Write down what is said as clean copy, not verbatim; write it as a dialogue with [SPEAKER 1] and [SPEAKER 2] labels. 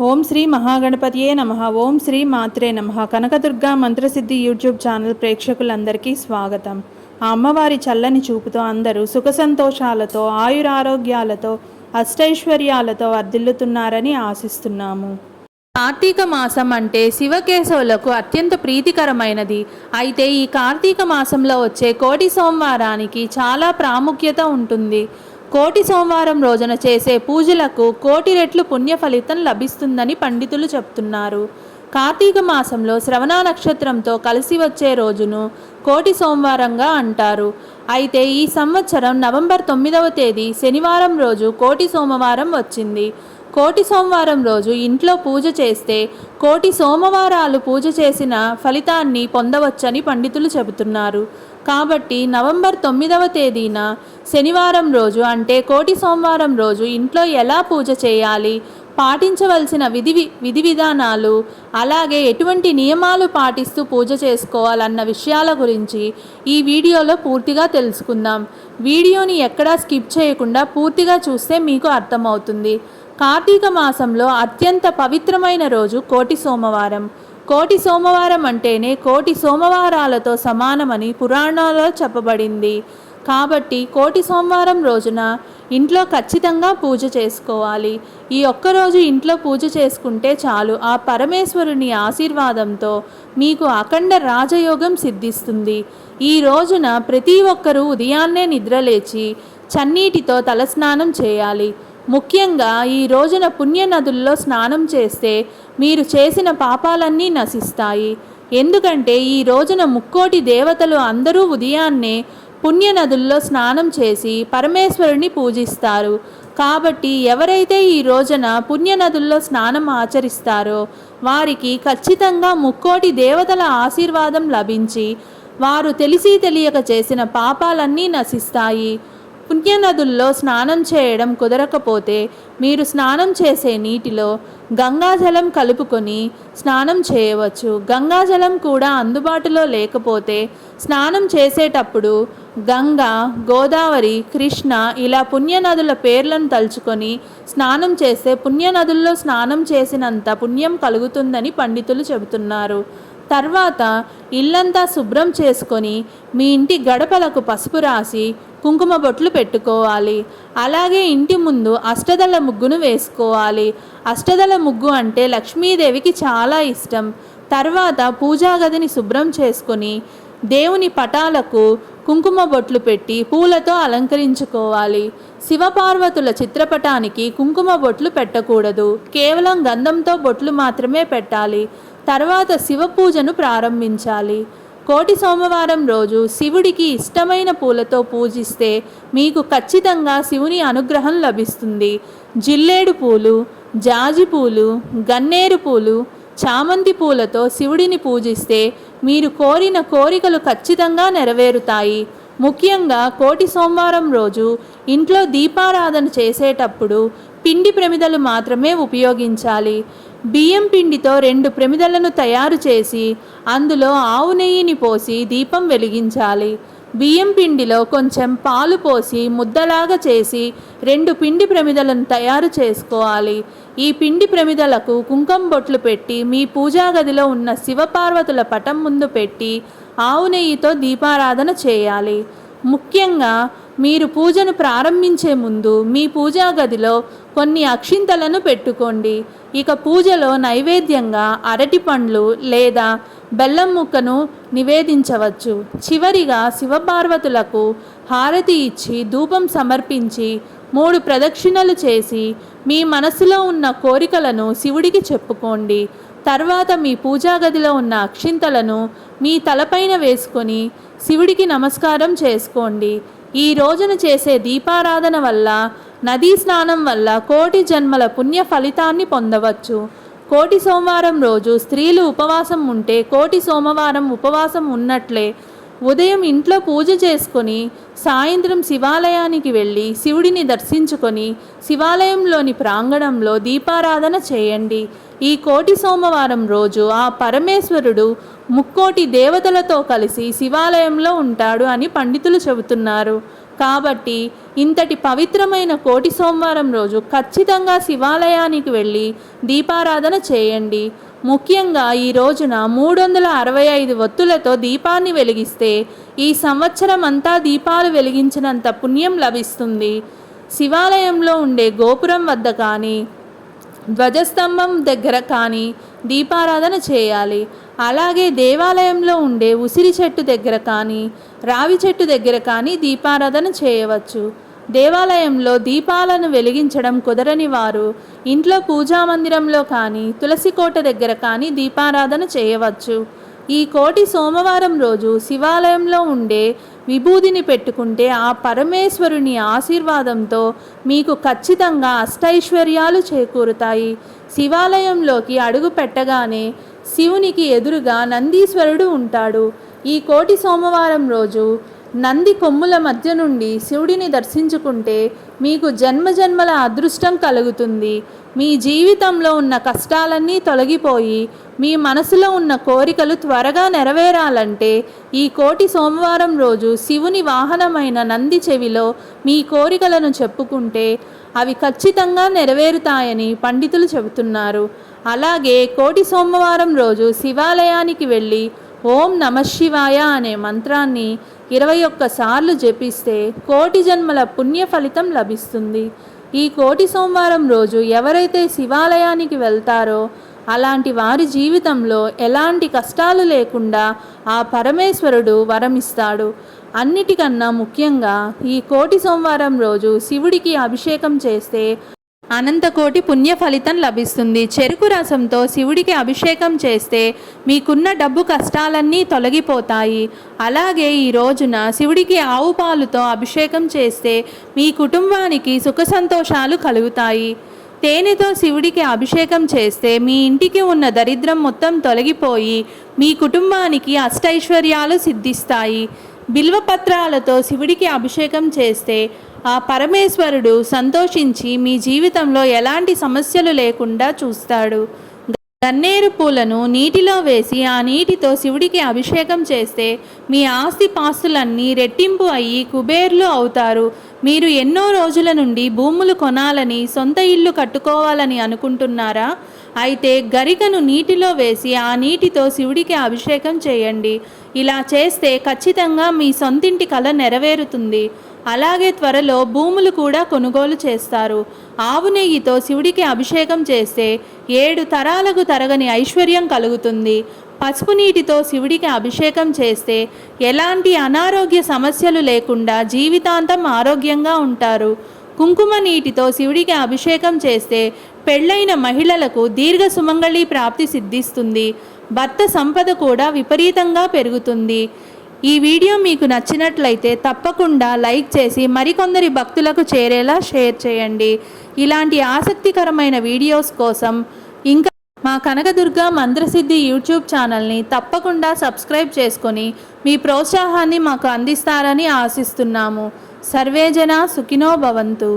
[SPEAKER 1] ఓం శ్రీ మహాగణపతియే నమః. ఓం శ్రీ మాత్రే నమః. Kanakadurga మంత్రసిద్ధి YouTube channel ప్రేక్షకులందరికీ స్వాగతం. ఆ అమ్మవారి చల్లని చూపుతో అందరూ సుఖ సంతోషాలతో ఆయురారోగ్యాలతో అష్టైశ్వర్యాలతో వర్ధిల్లుతున్నారని ఆశిస్తున్నాము. కార్తీక మాసం అంటే శివకేశవులకు అత్యంత ప్రీతికరమైనది. అయితే ఈ కార్తీక మాసంలో వచ్చే కోటి సోమవారానికి చాలా ప్రాముఖ్యత ఉంటుంది. కోటి సోమవారం రోజున చేసే పూజలకు కోటి రెట్లు పుణ్య ఫలితం లభిస్తుందని పండితులు చెప్తున్నారు. కార్తీక మాసంలో శ్రవణ నక్షత్రంతో కలిసి వచ్చే రోజును కోటి సోమవారంగా అంటారు. అయితే ఈ సంవత్సరం నవంబర్ 9వ తేదీ శనివారం రోజు కోటి సోమవారం వచ్చింది. కోటి సోమవారం రోజు ఇంట్లో పూజ చేస్తే కోటి సోమవారాలు పూజ చేసిన ఫలితాన్ని పొందవచ్చని పండితులు చెబుతున్నారు. కాబట్టి నవంబర్ 9వ తేదీన శనివారం రోజు అంటే కోటి సోమవారం రోజు ఇంట్లో ఎలా పూజ చేయాలి, పాటించవలసిన విధి విధానాలు, అలాగే ఎటువంటి నియమాలు పాటిస్తూ పూజ చేసుకోవాలన్న విషయాల గురించి ఈ వీడియోలో పూర్తిగా తెలుసుకుందాం. వీడియోని ఎక్కడా స్కిప్ చేయకుండా పూర్తిగా చూస్తే మీకు అర్థమవుతుంది. కార్తీక మాసంలో అత్యంత పవిత్రమైన రోజు కోటి సోమవారం. కోటి సోమవారం అంటేనే కోటి సోమవారాలతో సమానమని పురాణాలలో చెప్పబడింది. కాబట్టి కోటి సోమవారం రోజున ఇంట్లో ఖచ్చితంగా పూజ చేసుకోవాలి. ఈ ఒక్కరోజు ఇంట్లో పూజ చేసుకుంటే చాలు, ఆ పరమేశ్వరుని ఆశీర్వాదంతో మీకు అఖండ రాజయోగం సిద్ధిస్తుంది. ఈ రోజున ప్రతి ఒక్కరూ ఉదయాన్నే నిద్రలేచి చన్నీటితో తలస్నానం చేయాలి. ముఖ్యంగా ఈ రోజున పుణ్య నదుల్లో స్నానం చేస్తే మీరు చేసిన పాపాలన్నీ నశిస్తాయి. ఎందుకంటే ఈ రోజున ముక్కోటి దేవతలు అందరూ ఉదయాన్నే పుణ్య నదుల్లో స్నానం చేసి పరమేశ్వరుని పూజిస్తారు. కాబట్టి ఎవరైతే ఈ రోజున పుణ్య నదుల్లో స్నానం ఆచరిస్తారో వారికి ఖచ్చితంగా ముక్కోటి దేవతల ఆశీర్వాదం లభించి వారు తెలిసి తెలియక చేసిన పాపాలన్నీ నశిస్తాయి. పుణ్యనదుల్లో స్నానం చేయడం కుదరకపోతే మీరు స్నానం చేసే నీటిలో గంగాజలం కలుపుకొని స్నానం చేయవచ్చు. గంగాజలం కూడా అందుబాటులో లేకపోతే స్నానం చేసేటప్పుడు గంగా, గోదావరి, కృష్ణ ఇలా పుణ్యనదుల పేర్లను తలుచుకొని స్నానం చేస్తే పుణ్యనదుల్లో స్నానం చేసినంత పుణ్యం కలుగుతుందని పండితులు చెబుతున్నారు. తర్వాత ఇల్లంతా శుభ్రం చేసుకొని మీ ఇంటి గడపలకు పసుపు రాసి కుంకుమ బొట్లు పెట్టుకోవాలి. అలాగే ఇంటి ముందు అష్టదళ ముగ్గును వేసుకోవాలి. అష్టదళ ముగ్గు అంటే లక్ష్మీదేవికి చాలా ఇష్టం. తర్వాత పూజా గదిని శుభ్రం చేసుకొని దేవుని పటాలకు కుంకుమ బొట్లు పెట్టి పూలతో అలంకరించుకోవాలి. శివపార్వతుల చిత్రపటానికి కుంకుమ బొట్లు పెట్టకూడదు, కేవలం గంధంతో బొట్లు మాత్రమే పెట్టాలి. తర్వాత శివ పూజను ప్రారంభించాలి. కోటి సోమవారం రోజు శివుడికి ఇష్టమైన పూలతో పూజిస్తే మీకు ఖచ్చితంగా శివుని అనుగ్రహం లభిస్తుంది. జిల్లేడు పూలు, జాజి పూలు, గన్నేరు పూలు, చామంతి పూలతో శివుడిని పూజిస్తే మీరు కోరిన కోరికలు ఖచ్చితంగా నెరవేరుతాయి. ముఖ్యంగా కోటి సోమవారం రోజు ఇంట్లో దీపారాధన చేసేటప్పుడు పిండి ప్రమిదలు మాత్రమే ఉపయోగించాలి. బియ్యం పిండితో 2 ప్రమిదలను తయారు చేసి అందులో ఆవు నెయ్యిని పోసి దీపం వెలిగించాలి. బియ్యం పిండిలో కొంచెం పాలు పోసి ముద్దలాగా చేసి 2 పిండి ప్రమిదలను తయారు చేసుకోవాలి. ఈ పిండి ప్రమిదలకు కుంకుమ బొట్లు పెట్టి మీ పూజా గదిలో ఉన్న శివపార్వతుల పటం ముందు పెట్టి ఆవు నెయ్యితో దీపారాధన చేయాలి. ముఖ్యంగా మీరు పూజను ప్రారంభించే ముందు మీ పూజా గదిలో కొన్ని అక్షింతలను పెట్టుకోండి. ఇక పూజలో నైవేద్యంగా అరటి పండ్లు లేదా బెల్లం ముక్కను నివేదించవచ్చు. చివరిగా శివపార్వతులకు హారతి ఇచ్చి ధూపం సమర్పించి 3 ప్రదక్షిణలు చేసి మీ మనసులో ఉన్న కోరికలను శివుడికి చెప్పుకోండి. తర్వాత మీ పూజా గదిలో ఉన్న అక్షింతలను మీ తలపైన వేసుకొని శివుడికి నమస్కారం చేసుకోండి. ఈ రోజున చేసే దీపారాధన వల్ల, నదీ స్నానం వల్ల కోటి జన్మల పుణ్య ఫలితాన్ని పొందవచ్చు. కోటి సోమవారం రోజు స్త్రీలు ఉపవాసం ఉంటే కోటి సోమవారం ఉపవాసం ఉన్నట్లే. ఉదయం ఇంట్లో పూజ చేసుకొని సాయంత్రం శివాలయానికి వెళ్ళి శివుడిని దర్శించుకొని శివాలయంలోని ప్రాంగణంలో దీపారాధన చేయండి. ఈ కోటి సోమవారం రోజు ఆ పరమేశ్వరుడు ముక్కోటి దేవతలతో కలిసి శివాలయంలో ఉంటాడు అని పండితులు చెబుతున్నారు. కాబట్టి ఇంతటి పవిత్రమైన కోటి సోమవారం రోజు ఖచ్చితంగా శివాలయానికి వెళ్ళి దీపారాధన చేయండి. ముఖ్యంగా ఈ రోజున 365 ఒత్తులతో దీపాన్ని వెలిగిస్తే ఈ సంవత్సరం అంతా దీపాలు వెలిగించినంత పుణ్యం లభిస్తుంది. శివాలయంలో ఉండే గోపురం వద్ద కానీ ధ్వజస్తంభం దగ్గర కానీ దీపారాధన చేయాలి. అలాగే దేవాలయంలో ఉండే ఉసిరి చెట్టు దగ్గర కానీ రావి చెట్టు దగ్గర కానీ దీపారాధన చేయవచ్చు. దేవాలయంలో దీపాలను వెలిగించడం కుదరని వారు ఇంట్లో పూజా మందిరంలో కానీ తులసి కోట దగ్గర కానీ దీపారాధన చేయవచ్చు. ఈ కోటి సోమవారం రోజు శివాలయంలో ఉండే విభూదిని పెట్టుకుంటే ఆ పరమేశ్వరుని ఆశీర్వాదంతో మీకు ఖచ్చితంగా అష్టైశ్వర్యాలు చేకూరుతాయి. శివాలయంలోకి అడుగు పెట్టగానే శివునికి ఎదురుగా నందీశ్వరుడు ఉంటాడు. ఈ కోటి సోమవారం రోజు నంది కొమ్ముల మధ్య నుండి శివుడిని దర్శించుకుంటే మీకు జన్మజన్మల అదృష్టం కలుగుతుంది. మీ జీవితంలో ఉన్న కష్టాలన్నీ తొలగిపోయి మీ మనసులో ఉన్న కోరికలు త్వరగా నెరవేరాలంటే ఈ కోటి సోమవారం రోజు శివుని వాహనమైన నంది చెవిలో మీ కోరికలను చెప్పుకుంటే అవి ఖచ్చితంగా నెరవేరుతాయని పండితులు చెబుతున్నారు. అలాగే కోటి సోమవారం రోజు శివాలయానికి వెళ్ళి ఓం నమఃశివాయ అనే మంత్రాన్ని 21 సార్లు జపిస్తే కోటి జన్మల పుణ్య ఫలితం లభిస్తుంది. ఈ కోటి సోమవారం రోజు ఎవరైతే శివాలయానికి వెళ్తారో అలాంటి వారి జీవితంలో ఎలాంటి కష్టాలు లేకుండా ఆ పరమేశ్వరుడు వరమిస్తాడు. అన్నిటికన్నా ముఖ్యంగా ఈ కోటి సోమవారం రోజు శివుడికి అభిషేకం చేస్తే అనంతకోటి పుణ్య ఫలితం లభిస్తుంది. చెరుకు రసంతో శివుడికి అభిషేకం చేస్తే మీకున్న డబ్బు కష్టాలన్నీ తొలగిపోతాయి. అలాగే ఈ రోజున శివుడికి ఆవు పాలుతో అభిషేకం చేస్తే మీ కుటుంబానికి సుఖ సంతోషాలు కలుగుతాయి. తేనెతో శివుడికి అభిషేకం చేస్తే మీ ఇంటికి ఉన్న దరిద్రం మొత్తం తొలగిపోయి మీ కుటుంబానికి అష్టైశ్వర్యాలు సిద్ధిస్తాయి. బిల్వపత్రాలతో శివుడికి అభిషేకం చేస్తే ఆ పరమేశ్వరుడు సంతోషించి మీ జీవితంలో ఎలాంటి సమస్యలు లేకుండా చూస్తాడు. గన్నేరు పూలను నీటిలో వేసి ఆ నీటితో శివుడికి అభిషేకం చేస్తే మీ ఆస్తి పాస్తులన్నీ రెట్టింపు అయ్యి కుబేర్లు అవుతారు. మీరు ఎన్నో రోజుల నుండి భూములు కొనాలని సొంత ఇల్లు కట్టుకోవాలని అనుకుంటున్నారా? అయితే గరికను నీటిలో వేసి ఆ నీటితో శివుడికి అభిషేకం చేయండి. ఇలా చేస్తే ఖచ్చితంగా మీ సొంతింటి కల నెరవేరుతుంది. అలాగే త్వరలో భూములు కూడా కొనుగోలు చేస్తారు. ఆవు నెయ్యితో శివుడికి అభిషేకం చేస్తే 7 తరాలకు తరగని ఐశ్వర్యం కలుగుతుంది. పసుపు నీటితో శివుడికి అభిషేకం చేస్తే ఎలాంటి అనారోగ్య సమస్యలు లేకుండా జీవితాంతం ఆరోగ్యంగా ఉంటారు. కుంకుమ నీటితో శివుడికి అభిషేకం చేస్తే పెళ్ళైన మహిళలకు దీర్ఘ సుమంగళి ప్రాప్తి సిద్ధిస్తుంది. భర్త సంపద కూడా విపరీతంగా పెరుగుతుంది. ఈ వీడియో మీకు నచ్చినట్లయితే తప్పకుండా లైక్ చేసి మరికొందరి భక్తులకు చేరేలా షేర్ చేయండి. ఇలాంటి ఆసక్తికరమైన వీడియోస్ కోసం ఇంకా మా కనకదుర్గ మంత్రసిద్ధి యూట్యూబ్ ఛానల్ని తప్పకుండా సబ్స్క్రైబ్ చేసుకొని మీ ప్రోత్సాహాన్ని మాకు అందిస్తారని ఆశిస్తున్నాము. సర్వేజన సుఖినో భవంతు.